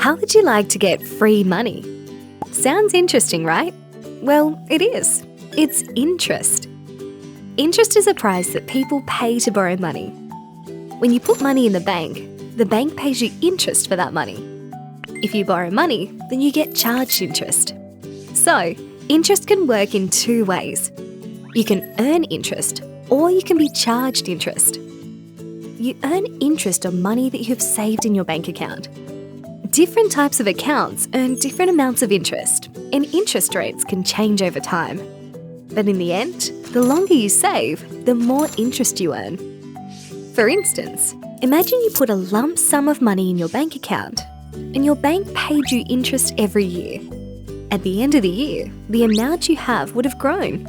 How would you like to get free money? Sounds interesting, right? Well, it is. It's interest. Interest is a price that people pay to borrow money. When you put money in the bank pays you interest for that money. If you borrow money, then you get charged interest. So, interest can work in two ways. You can earn interest, or you can be charged interest. You earn interest on money that you have saved in your bank account. Different types of accounts earn different amounts of interest, and interest rates can change over time. But in the end, the longer you save, the more interest you earn. For instance, imagine you put a lump sum of money in your bank account, and your bank paid you interest every year. At the end of the year, the amount you have would have grown.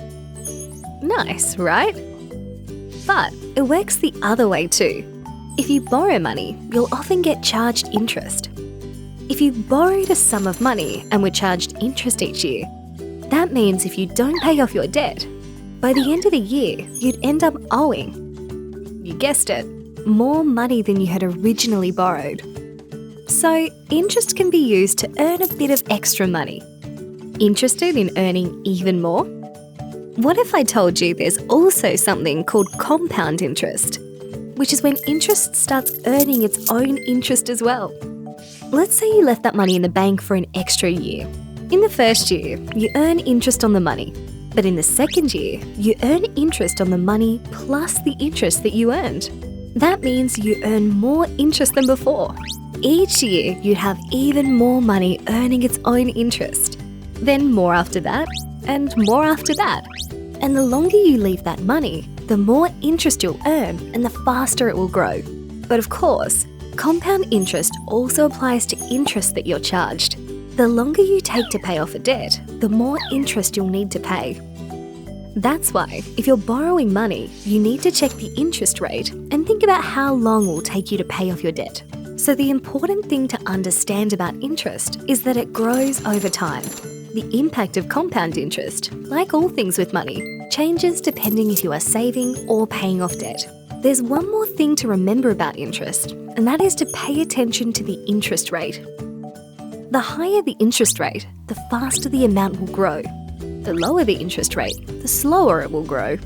Nice, right? But it works the other way too. If you borrow money, you'll often get charged interest. If you borrowed a sum of money and were charged interest each year, that means if you don't pay off your debt, by the end of the year, you'd end up owing, you guessed it, more money than you had originally borrowed. So, interest can be used to earn a bit of extra money. Interested in earning even more? What if I told you there's also something called compound interest, which is when interest starts earning its own interest as well? Let's say you left that money in the bank for an extra year. In the first year, you earn interest on the money, but in the second year, you earn interest on the money plus the interest that you earned. That means you earn more interest than before. Each year, you'd have even more money earning its own interest. Then more after that, and more after that. And the longer you leave that money, the more interest you'll earn and the faster it will grow. But of course, compound interest also applies to interest that you're charged. The longer you take to pay off a debt, the more interest you'll need to pay. That's why, if you're borrowing money, you need to check the interest rate and think about how long it will take you to pay off your debt. So the important thing to understand about interest is that it grows over time. The impact of compound interest, like all things with money, changes depending if you are saving or paying off debt. There's one more thing to remember about interest, and that is to pay attention to the interest rate. The higher the interest rate, the faster the amount will grow. The lower the interest rate, the slower it will grow.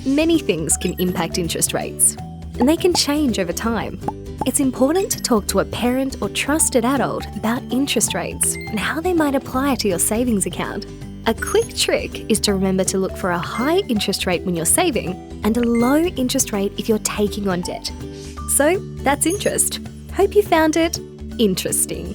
Many things can impact interest rates, and they can change over time. It's important to talk to a parent or trusted adult about interest rates and how they might apply to your savings account. A quick trick is to remember to look for a high interest rate when you're saving and a low interest rate if you're taking on debt. So that's interest. Hope you found it interesting.